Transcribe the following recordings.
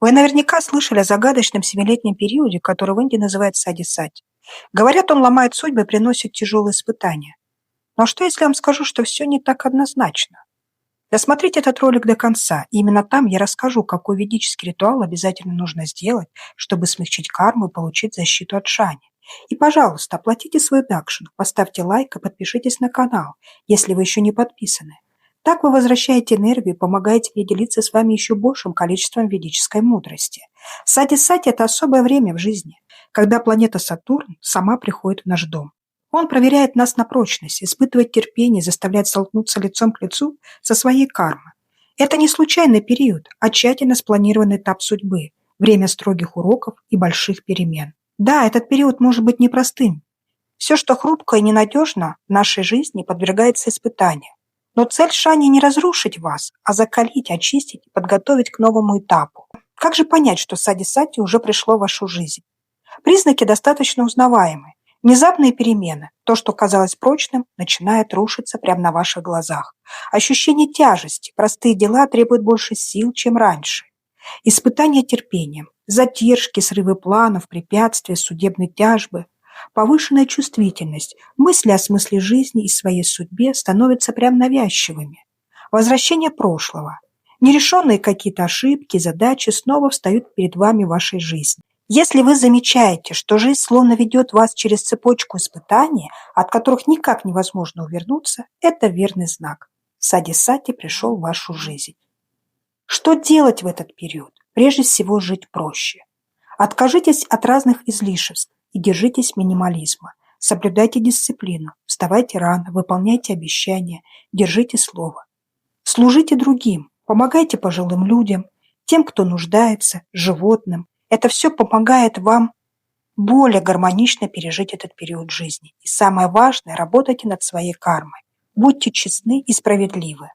Вы наверняка слышали о загадочном семилетнем периоде, который в Индии называется сади-сати. Говорят, он ломает судьбы и приносит тяжелые испытания. Но что, если я вам скажу, что все не так однозначно? Досмотрите этот ролик до конца. И именно там я расскажу, какой ведический ритуал обязательно нужно сделать, чтобы смягчить карму и получить защиту от шани. И, пожалуйста, оплатите свой дакшин, поставьте лайк и подпишитесь на канал, если вы еще не подписаны. Так вы возвращаете энергию и помогаете мне делиться с вами еще большим количеством ведической мудрости. Сати-сати – это особое время в жизни, когда планета Сатурн сама приходит в наш дом. Он проверяет нас на прочность, испытывает терпение, заставляет столкнуться лицом к лицу со своей кармой. Это не случайный период, а тщательно спланированный этап судьбы, время строгих уроков и больших перемен. Да, этот период может быть непростым. Все, что хрупко и ненадежно в нашей жизни, подвергается испытаниям. Но цель шани не разрушить вас, а закалить, очистить и подготовить к новому этапу. Как же понять, что сади-сати уже пришло в вашу жизнь? Признаки достаточно узнаваемы. Внезапные перемены. То, что казалось прочным, начинает рушиться прямо на ваших глазах. Ощущение тяжести. Простые дела требуют больше сил, чем раньше. Испытания терпением. Задержки, срывы планов, препятствия, судебные тяжбы. Повышенная чувствительность. Мысли о смысле жизни и своей судьбе становятся прям навязчивыми. Возвращение прошлого. Нерешенные какие-то ошибки, задачи снова встают перед вами в вашей жизни. Если вы замечаете, что жизнь словно ведет вас через цепочку испытаний, от которых никак невозможно увернуться, это верный знак. Сади-сати пришел в вашу жизнь. Что делать в этот период? Прежде всего, жить проще. Откажитесь от разных излишеств и держитесь минимализма. Соблюдайте дисциплину, вставайте рано, выполняйте обещания, держите слово. Служите другим, помогайте пожилым людям, тем, кто нуждается, животным. Это все помогает вам более гармонично пережить этот период жизни. И самое важное – работайте над своей кармой. Будьте честны и справедливы.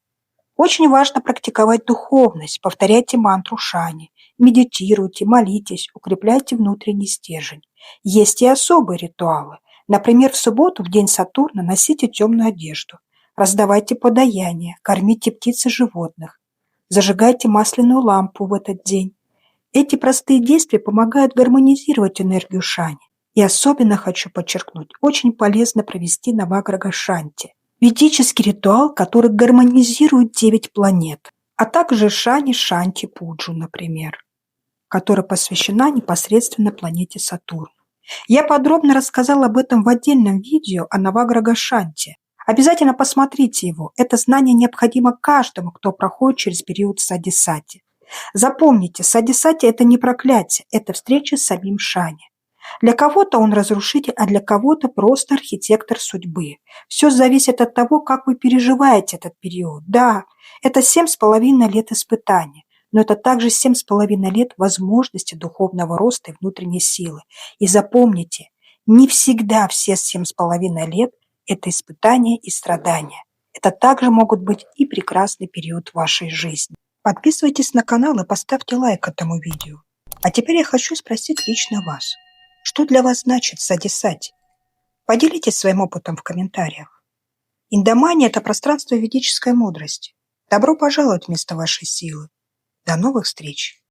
Очень важно практиковать духовность, повторяйте мантру шани, медитируйте, молитесь, укрепляйте внутренний стержень. Есть и особые ритуалы. Например, в субботу, в день Сатурна, носите темную одежду, раздавайте подаяние, кормите птиц и животных, зажигайте масляную лампу в этот день. Эти простые действия помогают гармонизировать энергию шани. И особенно хочу подчеркнуть, очень полезно провести Наваграга Шанти. Ведический ритуал, который гармонизирует 9 планет, а также Шани Шанти Пуджу, например, которая посвящена непосредственно планете Сатурн. Я подробно рассказала об этом в отдельном видео о Наваграга Шанти. Обязательно посмотрите его. Это знание необходимо каждому, кто проходит через период сади-сати. Запомните, сади-сати – это не проклятие, это встреча с самим шани. Для кого-то он разрушитель, а для кого-то просто архитектор судьбы. Все зависит от того, как вы переживаете этот период. Да, это 7,5 лет испытания, но это также 7,5 лет возможности духовного роста и внутренней силы. И запомните, не всегда все 7,5 лет – это испытания и страдания. Это также могут быть и прекрасный период вашей жизни. Подписывайтесь на канал и поставьте лайк этому видео. А теперь я хочу спросить лично вас. Что для вас значит сади-сати? Поделитесь своим опытом в комментариях. Индомания – это пространство ведической мудрости. Добро пожаловать в место вашей силы. До новых встреч!